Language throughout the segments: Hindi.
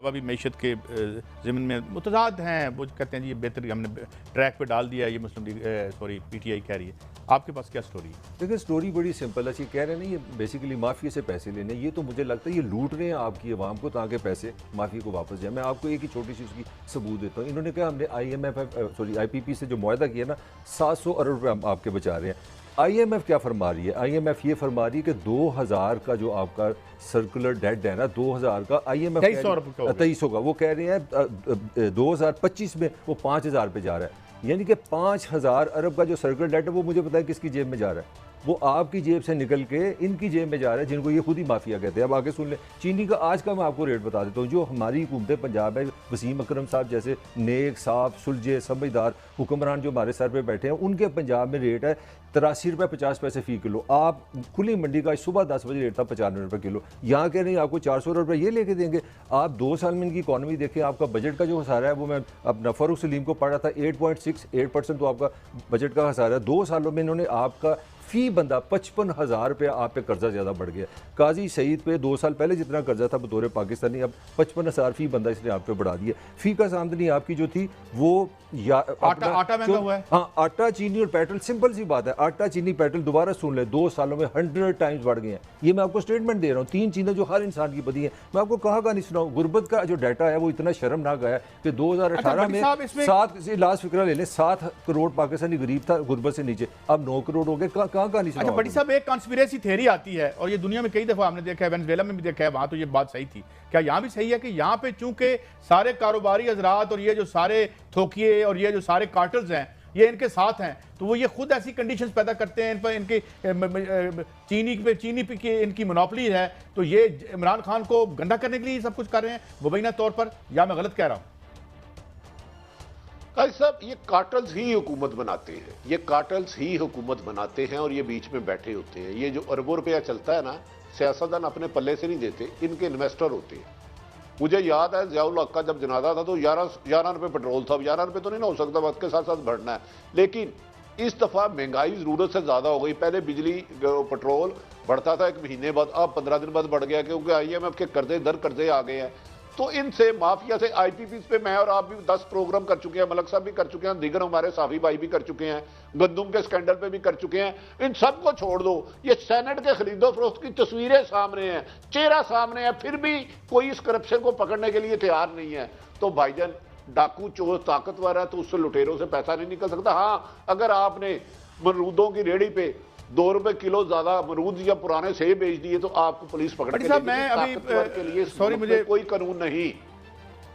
अभी मैशत के ज़मीन में मुतज़ाद हैं, वो कहते हैं जी ये बेहतर हमने ट्रैक पे डाल दिया, ये मुस्लिम लीग सॉरी पीटीआई कह रही है। आपके पास क्या स्टोरी है? देखिए स्टोरी बड़ी सिंपल है। ये कह रहे हैं ना ये बेसिकली माफिया से पैसे लेने, ये तो मुझे लगता है ये लूट रहे हैं आपकी आवाम को ताकि पैसे माफी को वापस जाए। मैं आपको एक ही छोटी सी उसकी सबूत देता हूँ। इन्होंने कहा हमने आईपीपी से जो मुआहदा किया ना 700 अरब रुपये हम आपके बचा रहे हैं। IMF क्या फरमा रही है? IMF ये फरमा रही है कि 2000 का जो आपका सर्कुलर डेट है ना 2000 का IMF 2300 का वो कह रहे हैं 2025 में वो 5000 पे जा रहा है। यानी कि 5000 अरब का जो सर्कुलर डेट है वो मुझे पता है किसकी जेब में जा रहा है, वो आपकी जेब से निकल के इनकी जेब में जा रहा है, जिनको ये खुद ही माफिया कहते हैं। अब आगे सुन ले। चीनी का आज का मैं आपको रेट बता देता हूँ। जो हमारी हुकूमत पंजाब है, वसीम अकरम साहब जैसे नेक साफ सुलझे समझदार हुक्मरान जो हमारे सर पे बैठे हैं, उनके पंजाब में रेट है 83 रुपये 50 पैसे फी किलो। आप खुली मंडी का सुबह 10 बजे रेट था 95 रुपये किलो, यहाँ कह रहे हैं आपको 400 रुपये ये लेके देंगे। आप 2 साल में इनकी इकॉनमी देखें, आपका बजट का जो खसारा है वो मैं अपना फ़ारूक सलीम को पढ़ा था 8.68% तो आपका बजट का खसारा है। 2 सालों में इन्होंने आपका फी बंदा 55,000 रुपये आप पे कर्जा ज़्यादा बढ़ गया। काजी सईद पे 2 साल पहले जितना कर्जा था बतौर पाकिस्तानी, अब 55,000 फी बंदा इसने आप पे बढ़ा दिया। फी का आमदनी आपकी जो थी वो आटा महंगा हुआ है। हाँ, आटा चीनी और पेट्रोल, सिंपल सी बात है। आटा चीनी पेट्रोल दोबारा सुन ले 2 सालों में 100 टाइम्स बढ़ गए हैं। ये मैं आपको स्टेटमेंट दे रहा हूँ। 3 चीज़ें जो हर इंसान की बदी हैं। मैं आपको कहा नहीं सुनाऊँ। गुर्बत का जो डाटा है वो इतना शर्मनाक आया कि 2018 में 7 लास्ट फिक्रा ले लें 7 करोड़ पाकिस्तानी गरीब था गुर्बत से नीचे, अब 9 करोड़ हो गए। कहाँ नहीं सुना? अच्छा बड़ी साहब, एक कॉन्स्पिरेसी थ्योरी आती है और ये दुनिया में कई दफा हमने देखा है, वेनेजुएला में भी देखा है, वहां तो ये बात सही थी। क्या यहाँ भी सही है कि यहाँ पे चूंकि सारे कारोबारी हजरात और ये जो सारे थोकिए और ये जो सारे कार्टल्स हैं ये इनके साथ हैं, तो वो ये खुद ऐसी कंडीशंस पैदा करते हैं, इन पर इनकी चीनी पे इनकी मोनोपोली है, तो ये इमरान खान को गंदा करने के लिए सब कुछ कर रहे हैं मुबैना तौर पर, या मैं गलत कह रहा हूँ? साहब ये कार्टल्स ही हुकूमत बनाते हैं, ये कार्टल्स ही हुकूमत बनाते हैं और ये बीच में बैठे होते हैं। ये जो अरबों रुपया चलता है ना, सियासतदान अपने पल्ले से नहीं देते, इनके इन्वेस्टर होते हैं। मुझे याद है जियाउल हक का जब जनाजा था तो 11 रुपये पेट्रोल था। 11 रुपये तो नहीं ना हो सकता, वक्त के साथ साथ बढ़ना है। लेकिन इस दफ़ा महंगाई ज़रूरत से ज़्यादा हो गई। पहले बिजली पेट्रोल बढ़ता था 1 महीने बाद, अब 15 दिन बाद बढ़ गया क्योंकि IMF के कर्जे दर कर्जे आ गए हैं। तो इनसे माफिया से IPP पे मैं और आप भी 10 प्रोग्राम कर चुके हैं, मलक साहब भी कर चुके हैं, दीगर हमारे साफी भाई भी कर चुके हैं, गंदुम के स्कैंडल पे भी कर चुके हैं। इन सबको छोड़ दो, ये सेनेट के खरीदो फरोख्त की तस्वीरें सामने हैं, चेहरा सामने है, फिर भी कोई इस करप्शन को पकड़ने के लिए तैयार नहीं है। तो भाईजान डाकू चोर ताकतवर है तो उससे लुटेरों से पैसा नहीं निकल सकता। हाँ, अगर आपने मरूदों की रेहड़ी पे 2 रुपए किलो ज्यादा अमरूद या पुराने सेब बेच दिए तो आपको पुलिस पकड़ के के लिए सॉरी मुझे कोई कानून नहीं।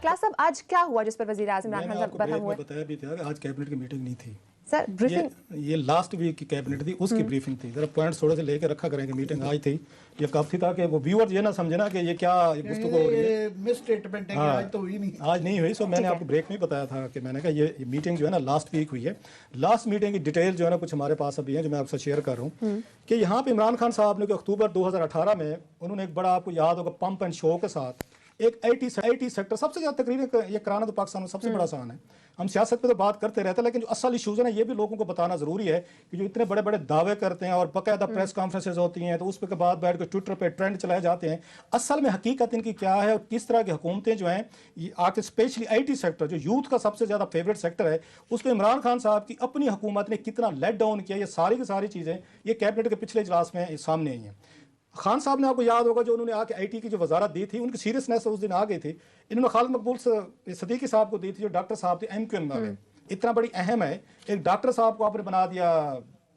क्लास साहब आज क्या हुआ जिस पर वजीर आज़म इमरान खान बरहम हुए? बताया भी था कि आज कैबिनेट की मीटिंग नहीं थी सर, ब्रीफिंग ये लास्ट वीक की कैबिनेट थी, उसकी ब्रीफिंग थी। जरा पॉइंट्स थोड़े से लेके रखा करेंगे। मीटिंग आज थी, ये कब थी ताकि वो व्यूअर्स ये ना समझे ना कि ये क्या गुफ्तगू हो रही है, मिस स्टेटमेंट है कि आज तो हुई नहीं, आज नहीं हुई। सो मैंने आपको ब्रेक में बताया था कि मैंने कहा ये मीटिंग जो है ना लास्ट वीक हुई है। लास्ट मीटिंग की डिटेल जो है ना कुछ हमारे पास अभी है जो मैं आपसे शेयर कर रहा हूँ कि यहाँ पे इमरान खान साहब ने अक्टूबर 2018 में उन्होंने एक बड़ा, आपको याद होगा, पंप एंड शो के साथ एक IT सेक्टर सबसे ज्यादा तकरीबन ये कराना तो पाकिस्तान में सबसे बड़ा आसान है। हम सियासत पे तो बात करते रहते हैं, लेकिन जो असल इशूज है ना ये भी लोगों को बताना जरूरी है कि जो इतने बड़े बड़े दावे करते हैं और बाकायदा प्रेस कॉन्फ्रेंसेज होती हैं तो उस के बाद बैठ कर ट्विटर पे ट्रेंड चलाए जाते हैं, असल में हकीकत इनकी क्या है और किस तरह की हुकूमतें जो हैं आके स्पेशली IT सेक्टर जो यूथ का सबसे ज्यादा फेवरेट सेक्टर है उस पर इमरान खान साहब की अपनी हुकूमत ने कितना लेट डाउन किया, ये सारी की सारी चीजें ये कैबिनेट के पिछले इजलास में सामने आई हैं। खान साहब ने, आपको याद होगा, जो उन्होंने आके IT की जो वजारत दी थी उनकी सीरियसनेस उस दिन आ गई थी। इन्होंने खालिद मकबूल सदीकी साहब को दी थी जो डॉक्टर साहब थे MQM में, इतना बड़ी अहम है। एक डॉक्टर साहब को आपने बना दिया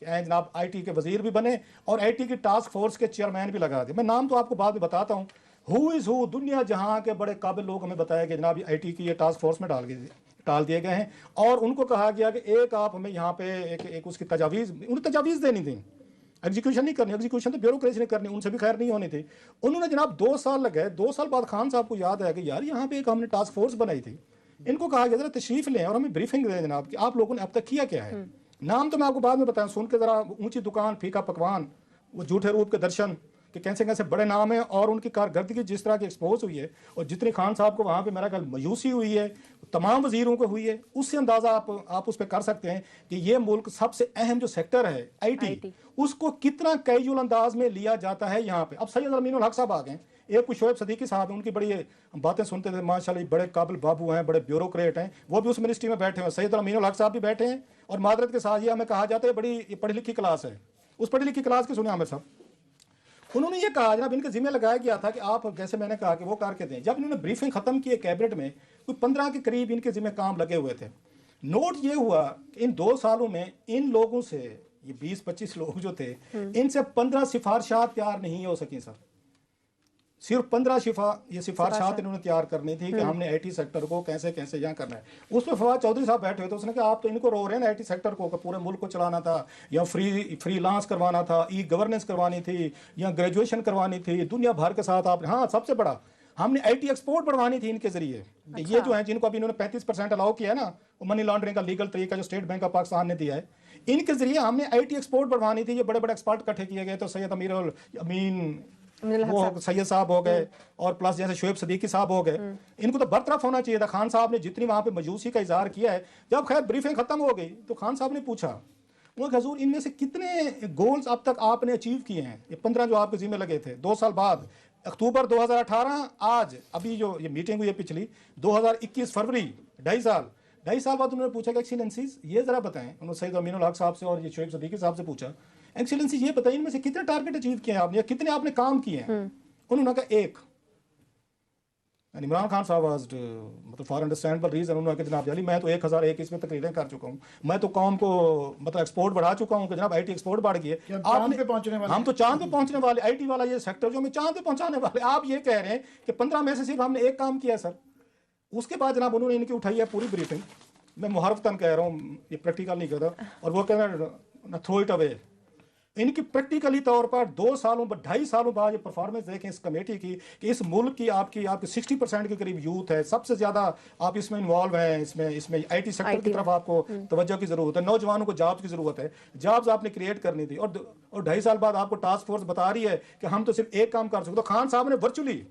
जनाब IT के वजीर भी बने और IT की टास्क फोर्स के चेयरमैन भी लगा दिए। मैं नाम तो आपको बाद में बताता हूँ। हु इज़ हु, दुनिया जहाँ के बड़े काबिल लोग हमें बताया कि जनाब IT की ये टास्क फोर्स में डाल दिए गए हैं और उनको कहा गया कि एक आप हमें यहाँ पे एक उसकी उन्हें तजावीज़ देनी थी, एग्जीक्यूशन नहीं करनी। एग्जीक्यूशन तो ब्यूरोक्रेसी ने करनी, उनसे भी खैर नहीं होनी थी। उन्होंने जनाब 2 साल लगे। 2 साल बाद खान साहब को याद आया कि यार यहाँ पे एक हमने टास्क फोर्स बनाई थी, इनको कहा गया जरा तशरीफ लें और हमें ब्रीफिंग दें जनाब कि आप लोगों ने अब तक किया क्या है। नाम तो मैं आपको बाद में बताऊं, सुन के जरा ऊंची दुकान फीका पकवान, वो झूठे रूप के दर्शन कि कैसे कैसे बड़े नाम हैं और उनकी कारकर्दगी जिस तरह की एक्सपोज हुई है और जितनी खान साहब को वहाँ पे मेरा ख्याल मायूसी हुई है तमाम वजीरों को हुई है, उससे अंदाजा आप उस पर कर सकते हैं कि ये मुल्क सबसे अहम जो सेक्टर है IT उसको कितना कैजुअल अंदाज में लिया जाता है यहाँ पे। अब सैयद अमीनुल हक साहब आ गए, एक कुछ शोएब सदीकी साहब हैं, उनकी बड़ी बातें सुनते थे माशाल्लाह, बड़े काबिल बाबू हैं, बड़े ब्यूरोक्रेट हैं, वो भी उस मिनिस्ट्री में बैठे हैं। सैयद अमीनुल हक साहब भी बैठे हैं, और मादरत के साथ ये हमें कहा जाता है बड़ी पढ़ी लिखी क्लास है। उस पढ़ी लिखी क्लास के सुने आमिर साहब, उन्होंने ये कहा जनाब इनके जिम्मे लगाया गया था कि आप, जैसे मैंने कहा कि वो करके दें। जब इन्होंने ब्रीफिंग खत्म की कैबिनेट में, कोई 15 के करीब इनके जिम्मे काम लगे हुए थे। नोट ये हुआ कि इन 2 सालों में इन लोगों से, ये 20-25 लोग जो थे, इनसे 15 सिफारिशात तैयार नहीं हो सकी सर। सिर्फ 15 सिफारिशात इन्होंने तैयार करनी थी कि हमने आईटी सेक्टर को कैसे कैसे यहाँ करना है। उसमें फवाद चौधरी साहब बैठे हुए थे, उसने कहा आप तो इनको रो रहे हैं ना आईटी सेक्टर को, पूरे मुल्क को चलाना था, या फ्रीलांस करवाना था, ई गवर्नेंस करवानी थी, या ग्रेजुएशन करवानी थी, दुनिया भर के साथ आपने, हाँ सबसे बड़ा हमने आईटी एक्सपोर्ट बढ़वानी थी इनके जरिए। ये जो है जिनको अभी इन्होंने 35% अलाउ किया है ना, मनी लॉन्ड्रिंग का लीगल तरीका जो स्टेट बैंक ऑफ पाकिस्तान ने दिया है, इनके जरिए हमने आईटी एक्सपोर्ट बढ़वानी थी। ये बड़े बड़े एक्सपर्ट इकट्ठे किए गए, तो सैयद अमीन वो सैयद साहब हो गए, और प्लस जैसे शोएब सदीकी साहब हो गए, इनको तो बरतरफ होना चाहिए था। खान साहब ने जितनी वहां पे मजूसी का इजहार किया है, जब खैर ब्रीफिंग खत्म हो गई तो खान साहब ने पूछा, वो हजूर इनमें से कितने गोल्स अब तक आपने अचीव किए हैं, ये 15 जो आपके जिम्मे लगे थे 2 साल बाद, अक्टूबर 2018 आज अभी जो ये मीटिंग हुई है पिछली 2021 फरवरी, 2.5 साल बाद उन्होंने पूछा कि एक्सीलेंसीज ये जरा बताएं। उन्होंने सैयद अमीनुल हक साहब से और ये शोएब सदीकी साहब से पूछा, एक्सीलेंसी ये बताइए इनमें से कितने टारगेट अचीव किए हैं आपने, या कितने आपने काम किए हैं। उन्होंने कहा 1। इमरान खान साहब वाज मतलब फॉर अंडरस्टैंडेबल रीजन, उन्होंने कहा जनाब अली मैं तो 1001 इसमें तकरीरें कर चुका हूँ, मैं तो कौम को मतलब एक्सपोर्ट बढ़ा चुका हूँ कि जनाब आईटी एक्सपोर्ट बढ़ गई है, आप पे पहुंचने वाले, हम तो चांद पे पहुंचने वाले, आईटी वाला ये सेक्टर जो हमें चांद पे पहुंचाने वाले, आप ये कह रहे हैं कि 15 में से सिर्फ हमने 1 काम किया सर। उसके बाद जनाब उन्होंने इनकी उठाई है पूरी ब्रीफिंग, मैं मुहारफतन कह रहा हूँ, ये प्रैक्टिकल नहीं कहता, और वो कह रहे हैं थ्रो इट अवे। इनकी प्रैक्टिकली तौर पर 2 सालों 2.5 सालों बाद ये परफॉर्मेंस देखें इस कमेटी की कि इस मुल्क की आपकी 60% के करीब यूथ है, सबसे ज़्यादा आप इसमें इन्वॉल्व हैं, इसमें आईटी सेक्टर की तरफ आपको तवज्जो की ज़रूरत है, नौजवानों को जॉब्स की ज़रूरत है, जॉब्स आपने क्रिएट करनी थी, और 2.5 साल बाद आपको टास्क फोर्स बता रही है कि हम तो सिर्फ 1 काम कर सकते। तो खान साहब ने वर्चुअली,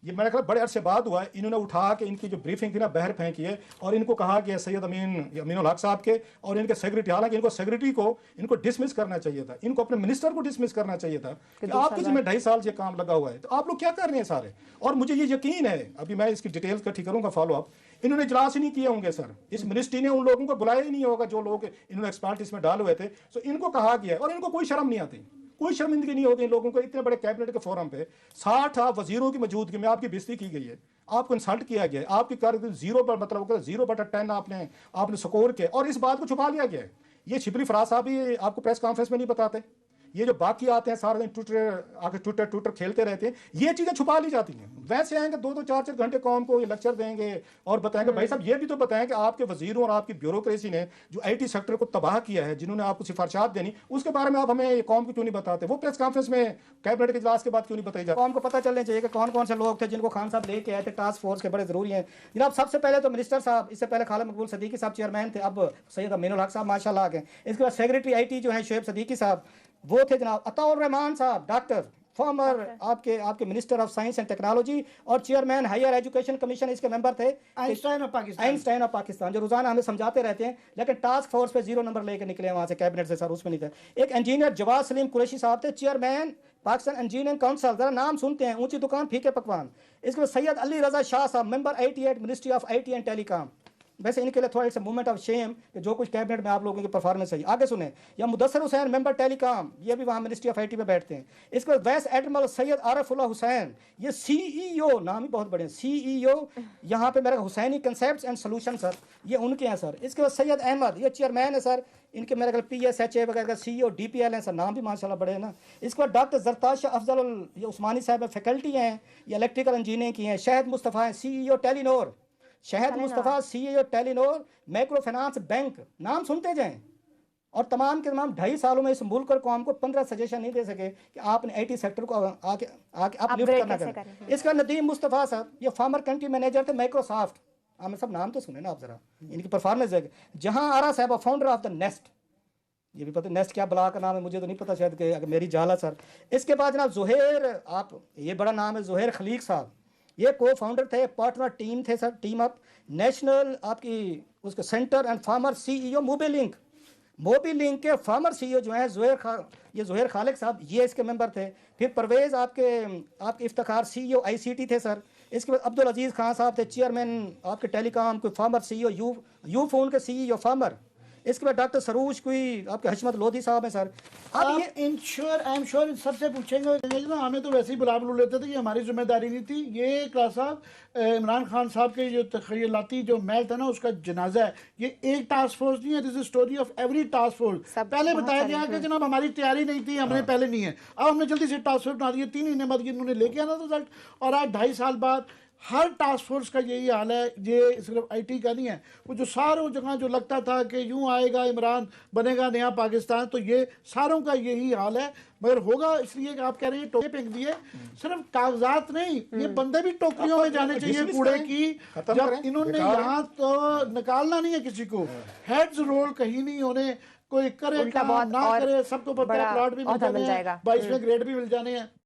ये मैंने कहा बड़े अरसे बाद हुआ है, इन्होंने उठा के इनकी जो ब्रीफिंग थी ना बहर फेंकी है, और इनको कहा कि सैयद अमीनुल हक साहब के और इनके सेक्रेटरी, हालांकि इनको सेक्रेटरी को इनको डिसमिस करना चाहिए था, इनको अपने मिनिस्टर को डिसमिस करना चाहिए था कि आपके जिम्मे 2.5 साल से काम लगा हुआ है, तो आप लोग क्या कर रहे हैं सारे। और मुझे ये यकीन है, अभी मैं इसकी डिटेल्स इकट्ठी करूंगा, फॉलो अप, इन्होंने इजलास ही नहीं किए होंगे सर, इस मिनिस्ट्री ने उन लोगों को बुलाया ही नहीं होगा जो लोग इन्होंने एक्सपर्ट इसमें डाले हुए थे। तो इनको कहा गया है, और इनको कोई शर्म नहीं आती, कोई शर्मिंदगी नहीं होती इन लोगों को। इतने बड़े कैबिनेट के फोरम पे 60 वजीरों की मौजूदगी में आपकी बेइज्जती की गई है, आपको इंसल्ट किया गया है, आपकी कारकर्दगी 0 पर मतलब 0/10 आपने स्कोर किया, और इस बात को छुपा लिया गया है। ये शिबली फराज साहब भी आपको प्रेस कॉन्फ्रेंस में नहीं बताते, ये जो बाकी आते हैं सारा दिन ट्विटर खेलते रहते हैं, ये चीजें छुपा ली जाती हैं। वैसे आएंगे 2-2, 4-4 घंटे कौम को ये लेक्चर देंगे और बताएंगे भाई साहब ये भी तो बताएं कि आपके वजीरों और आपकी ब्यूरोक्रेसी ने जो आईटी सेक्टर को तबाह किया है, जिन्होंने आपको सिफारिशात देनी, उसके बारे में आप हमें कौम को क्यों नहीं बताते। वो प्रेस कॉन्फ्रेंस में कैबिनेट के इजलास के बाद क्यों नहीं बताई जाती। कौम को पता चलना चाहिए कि कौन कौन से लोग थे जिनको खान साहब लेके आए थे टास्क फोर्स के, बड़े जरूरी हैं जनाब। सबसे पहले तो मिनिस्टर साहब, इससे पहले खालिद मकबूल सदीकी साहब चेयरमैन थे, अब सैयद अमीनुल हक साहब माशाल्लाह आ गए। इसके बाद सेक्रेटरी आईटी जो है शोएब सदीकी साहब, वो थे जनाब अताउर रहमान साहब, डॉक्टर, फॉर्मर आपके minister of science and technology, और चेयरमैन हायर एजुकेशन कमीशन इसके मेंबर थे आइंस्टाइन ऑफ पाकिस्तान, जो रोजाना हमें समझाते रहते हैं, लेकिन टास्क फोर्स पे 0 नंबर लेकर निकले वहां से कैबिनेट से सर, उसमें नहीं थे। एक इंजीनियर जवाद सलीम कुरैशी साहब थे, चेयरमैन पाकिस्तान इंजीनियरिंग काउंसिल, जरा नाम सुनते हैं, ऊंची दुकान फीके पकवान। इसके बाद सैयद अली रजा शाह साहब, member 88 ministry of IT and telecom. वैसे इनके लिए थोड़ा सा मूवमेंट ऑफ शेम कि जो कुछ कैबिनेट में आप लोगों की परफॉर्मेंस है। आगे सुने, या मुदस्सर हुसैन मेंबर टेलीकॉम, ये भी वहाँ मिनिस्ट्री ऑफ आईटी में बैठते हैं। इसके बाद वाइस एडमिरल सैयद आरफुल्लाह हुसैन, ये सीईओ, नाम ही बहुत बड़े, सीईओ यहाँ पे मेरा Husaini concepts and solution sir, ये उनके हैं सर। इसके बाद सैयद अहमद, ये चेयरमैन है सर, इनके मेरे ख्याल PSHA वगैरह का CEO DPL हैं सर, नाम भी माशाल्लाह बड़े हैं ना। इसके बाद डॉक्टर जरताज अफजल, ये उस्मानी साहब फैकल्टी हैं, ये इलेक्ट्रिकल इंजीनियरिंग की हैं। शहद मुस्तफ़ा हैं, CEO टेलीनोर, शहद Mustafa CEO Telenor micro finance bank, नाम सुनते जाएं। और तमाम के तमाम 2.5 सालों में इस मुल्क और कौम को 15 सजेशन नहीं दे सके कि आपने आईटी सेक्टर को आगे अपलिफ्ट करना करें। इसका नदीम मुस्तफ़ा साहब, ये फॉर्मर कंट्री मैनेजर थे माइक्रोसॉफ्ट, हमें सब नाम तो सुने ना आप जरा, इनकी परफॉर्मेंस है। जहां आरा साहब, फाउंडर ऑफ द नेस्ट, ये भी पता नेस्ट क्या बला का नाम है, मुझे तो नहीं पता, शायद कि अगर मेरी जाला सर। इसके बाद जनाब जुहैर, आप ये बड़ा नाम है, जुहैर खलीक साहब, ये को फाउंडर थे, पार्टनर टीम थे सर, टीम अप नेशनल आपकी उसके सेंटर एंड फार्मर CEO मूबे लिंक। मोबी लिंक के फार्मर सीईओ जो है जोहेर खालिक साहब, ये इसके मेंबर थे। फिर परवेज आपके इफ्तिखार सीईओ आईसीटी थे सर। इसके बाद अब्दुल अजीज खान साहब थे चेयरमैन आपके टेलीकॉम, कोई फार्मर सीईओ यू फोन के सीईओ फार्मर। इसके बाद डॉक्टर सरूज कोई आपके हशमत लोधी साहब हैं सर। अब ये आई एम श्योर सबसे पूछेंगे ना, हमें तो वैसे ही बुला लेते थे, ये हमारी जिम्मेदारी नहीं थी। ये क्लास साहब इमरान खान साहब के जो तखयलाती जो महल था ना, उसका जनाजा है। ये एक टास्क फोर्स नहीं है, this is story of every task force. पहले बताया गया कि जनाब हमारी तैयारी नहीं थी, हमने पहले नहीं है, अब हमने जल्दी से टास्क फोर्स बना दिया। 3 महीने बाद इन्होंने लेके आना रिजल्ट, और आज 2.5 साल बाद हर टास्क फोर्स का यही हाल है। ये सिर्फ आईटी का नहीं है, वो जो सारों जगह जो लगता था कि यूं आएगा इमरान, बनेगा नया पाकिस्तान, तो ये सारों का यही हाल है। मगर होगा इसलिए कि आप कह रहे हैं टोकरे फेंक दिए, सिर्फ कागजात नहीं, ये बंदे भी टोकरियों में जाने चाहिए कूड़े की। जब इन्होंने यहाँ तो निकालना नहीं है किसी को, हेड्स रोल कहीं नहीं होने, कोई करे काम ना करे, सबको पता है प्लॉट भी मिल जाने हैं, 22वें ग्रेड भी मिल जाने हैं।